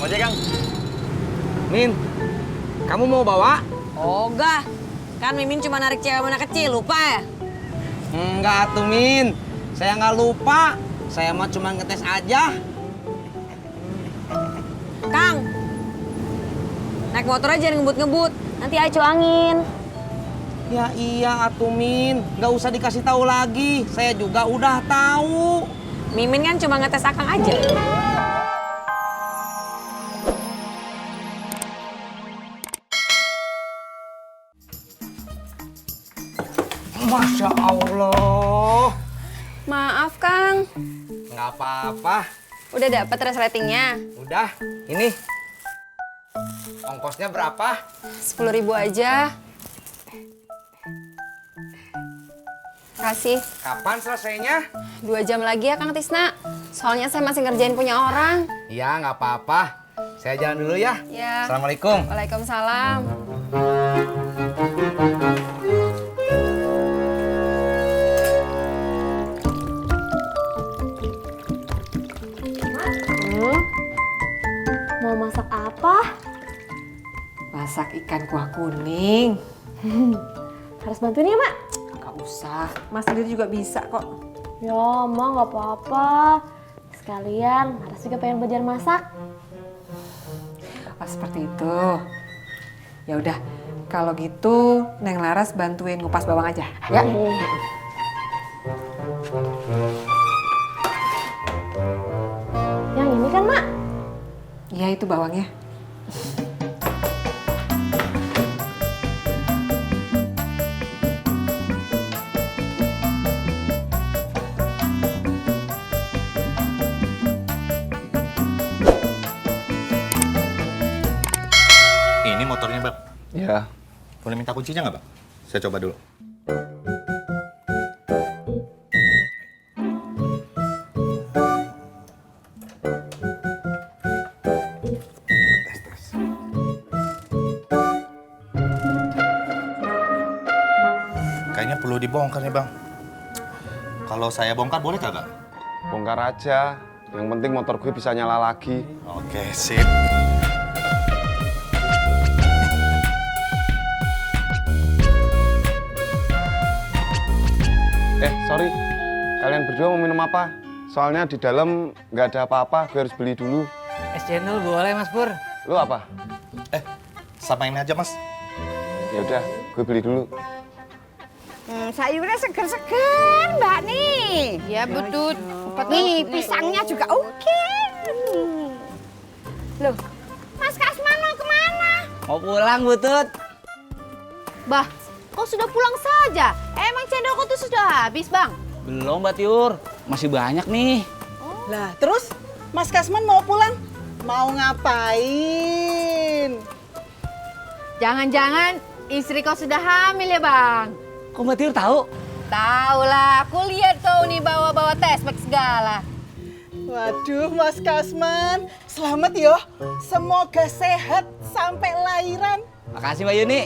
Ojek, Kang. Min, kamu mau bawa? Ogah, kan Mimin cuma narik cewek mana kecil, lupa ya? Enggak tuh, Min. Saya nggak lupa. Saya mah cuma ngetes aja. Kang, naik motor aja jangan ngebut-ngebut. Nanti acu angin. Ya iya atuh, Min. Nggak usah dikasih tahu lagi. Saya juga udah tahu. Mimin kan cuma ngetes Akang aja. Masya Allah. Maaf, Kang. Nggak apa-apa. Udah dapet resletingnya? Udah, ini. Ongkosnya berapa? 10.000 aja. Kasih. Kapan selesainya? 2 jam lagi ya, Kang Tisna. Soalnya saya masih ngerjain punya orang. Iya, nggak apa-apa. Saya jalan dulu ya. Ya. Assalamualaikum. Waalaikumsalam. Mau masak apa? Masak ikan kuah kuning. Harus bantuin ya, Mak? Gak usah, Mas sendiri juga bisa kok. Ya, Mak nggak apa-apa. Sekalian, Laras juga pengen belajar masak. Oh, seperti itu. Ya udah, kalau gitu Neng Laras bantuin ngupas bawang aja, ya. Yang ini kan, Mak? Iya, itu bawangnya. Ini motornya, Bang. Ya, Boleh minta kuncinya nggak, Bang? Saya coba dulu. Kayaknya perlu dibongkar nih, Bang. Kalau saya bongkar boleh kagak? bongkar aja. Yang penting motor gue bisa nyala lagi. Oke, sip. Sorry. Kalian berdua mau minum apa? Soalnya di dalam nggak ada apa-apa, gue harus beli dulu. Es cendol boleh, Mas Pur. Lu apa? Samain aja, Mas. Ya udah, gue beli dulu. Sayurnya seger-seger, Mbak nih. Ya betul. Nih, pisangnya juga oke. Loh, Mas Kasman mau kemana? Mau pulang, Butut. Bah, kok sudah pulang saja? Emang cendolku tuh sudah habis, Bang? Belum, Mbak Tiur. Masih banyak nih. Lah, terus Mas Kasman mau pulang? Mau ngapain? Jangan-jangan istri kau sudah hamil ya, Bang? Kok Mbak Tiur tahu? Tahu lah, aku lihat kau nih bawa-bawa tespek segala. Waduh, Mas Kasman, selamat ya. Semoga sehat sampai lahiran. Makasih, Mbak Yuni.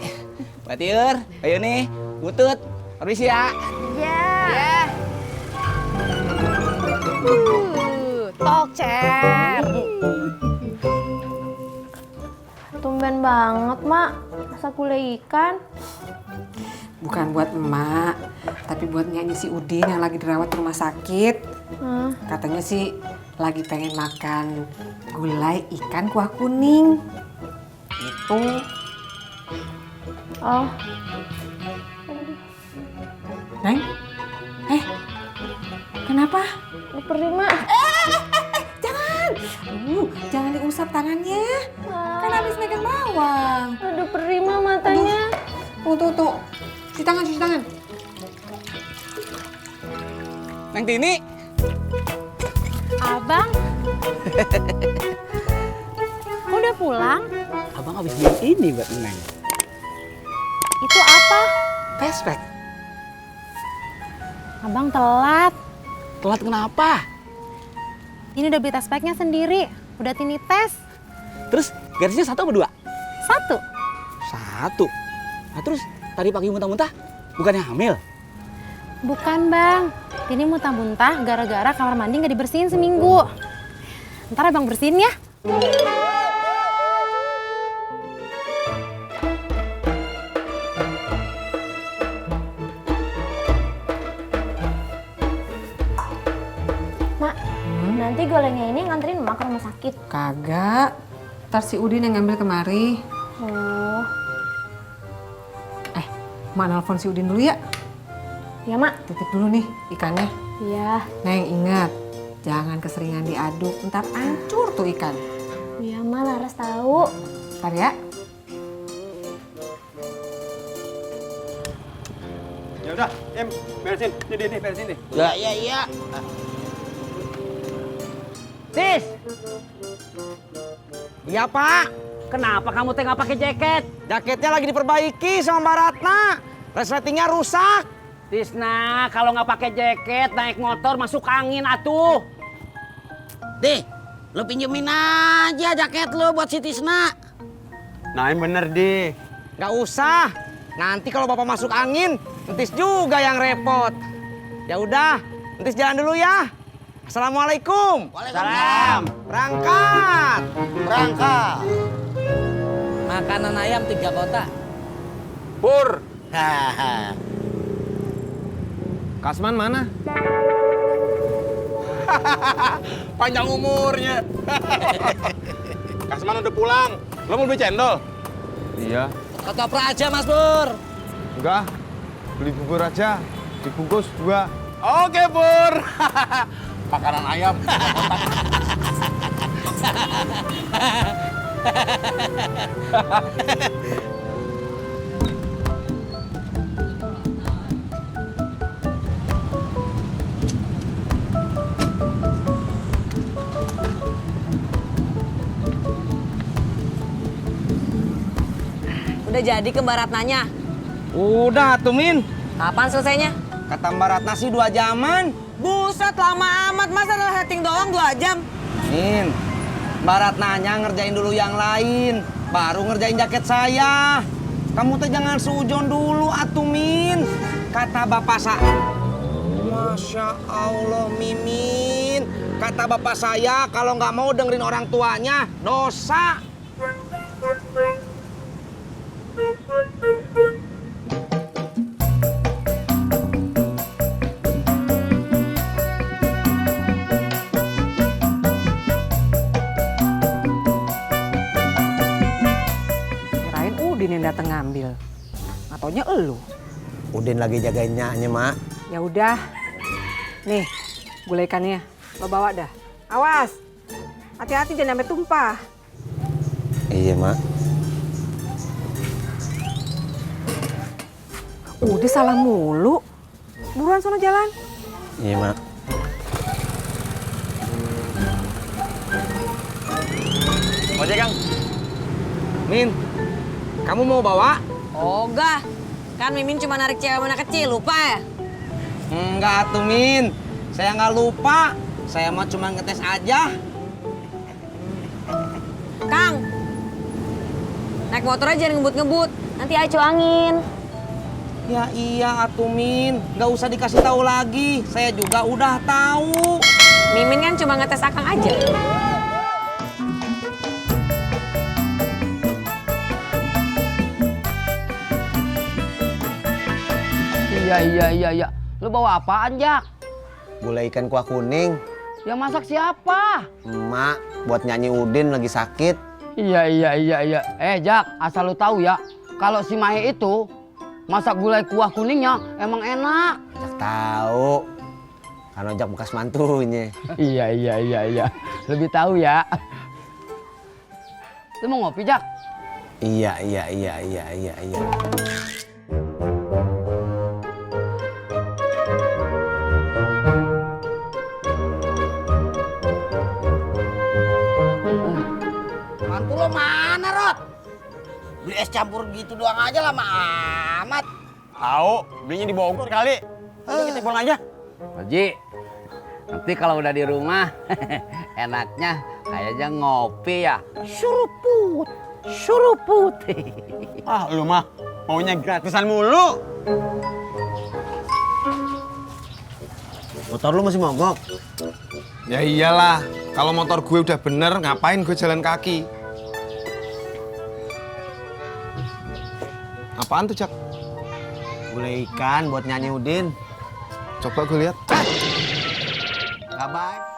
Mbak Tiur, Mbak Yuni, Butut. Permisi ya. Ya. Tocer. Tumben banget, Mak. Masak gulai ikan. Bukan buat emak, tapi buat nyanyi si Udin yang lagi dirawat di rumah sakit. Katanya sih lagi pengen makan gulai ikan kuah kuning. Itu. Oh, Neng? Kenapa? perih, Mak. Jangan! Jangan diusap tangannya. Kan habis megang bawang. Aduh, perih, Mak, matanya. Tuh. Cuci tangan. Neng Tini. Abang. Kok udah pulang? Abang habis beli ini buat Neng. Itu apa? Tespek. Abang telat. Telat kenapa? Ini udah beli tespeknya sendiri. Udah Tini tes. Terus garisnya 1 apa 2? 1. 1. Nah terus tadi pagi muntah-muntah bukannya hamil? Bukan, Bang. Tini muntah-muntah gara-gara kamar mandi nggak dibersihin seminggu. Ntar Abang bersihin ya. nanti golenya ini nganterin emak ke rumah sakit. Kagak. Ntar si Udin yang ngambil kemari. Oh, Mak nelfon si Udin dulu ya. ya mak. Titip dulu nih ikannya. Iya, Neng ingat, jangan keseringan diaduk, ntar hancur tuh ikan. iya mak, Laras tahu. Ntar ya. Ya udah, Em, beresin. Nih, beresin nih. Ya. Tis. Iya, Pak. Kenapa kamu teh nggak pakai jaket? Jaketnya lagi diperbaiki sama Mbak Ratna. Resletingnya rusak. Tisna, kalau nggak pakai jaket naik motor masuk angin atuh. Dih, lo pinjemin aja jaket lo buat si Tisna. Nah, yang bener, Di. Nggak usah. Nanti kalau Bapak masuk angin, Entis juga yang repot. Ya udah, Entis jalan dulu ya. Assalamualaikum. Salam. Berangkat. Berangkat. Makanan ayam 3 kotak. Pur. Kasman mana? Panjang umurnya. Kasman udah pulang. Lo mau beli cendol? Iya. Ketoprak aja, Mas Pur. Enggak. Beli bubur aja. Dibungkus 2. Oke, Pur. Makanan ayam. Udah jadi ke Mbak Ratnanya? Udah, tuh Min. Kapan selesainya? Kata Mbak Ratna sih 2 jaman. Buset, lama amat. Masa setting doang 2 jam? Min, Mbak Ratnanya ngerjain dulu yang lain. Baru ngerjain jaket saya. Kamu tuh jangan sujon dulu, atuh Min. Kata Bapak Masya Allah, Mimin. Kata Bapak saya, kalau nggak mau dengerin orang tuanya, dosa. Kirain Udin yang datang ngambil. Ataunya elu. Udin lagi jagain nyaknya, Mak. Ya udah. Nih, gulai ikannya. Lo bawa dah. Awas. Hati-hati jangan sampai tumpah. Iya, Mak. Udah salah mulu. Buruan sono jalan. Iya, Mak. Ojek, Kang. Min, kamu mau bawa? Ogah. Kan Mimin cuma narik cewek mana kecil, lupa ya? Enggak tuh, Min. Saya nggak lupa. Saya mah cuma ngetes aja. Kang, naik motor aja jangan ngebut-ngebut. Nanti acu angin. Ya iya atuh Min, nggak usah dikasih tahu lagi. Saya juga udah tahu. Mimin kan cuma ngetes Akang aja. Iya. Lu bawa apaan, Jak? Gulai ikan kuah kuning. Yang masak siapa? Emak buat nyanyi Udin lagi sakit. Iya. Jak, asal lu tahu ya, kalau si Mahe itu masak gulai kuah kuningnya emang enak. Jak tahu. Kan ojak bekas mantunya. Iya. Lebih tahu ya. Lu mau ngopi, Jak? Iya. Mantu lo mana, Rod? Beli es campur gitu doang aja lama amat. Tahu, belinya di Bogor kali. Udah kita pulang aja. Haji, nanti kalau udah di rumah, enaknya kayaknya ngopi ya. Suruput. Ah, lu mah maunya gratisan mulu. Motor lu masih mogok? Ya iyalah, kalau motor gue udah bener, ngapain gue jalan kaki? Apaan tuh, Jak? Gulai ikan buat nyanyi Udin. Coba gue lihat. Bye-bye.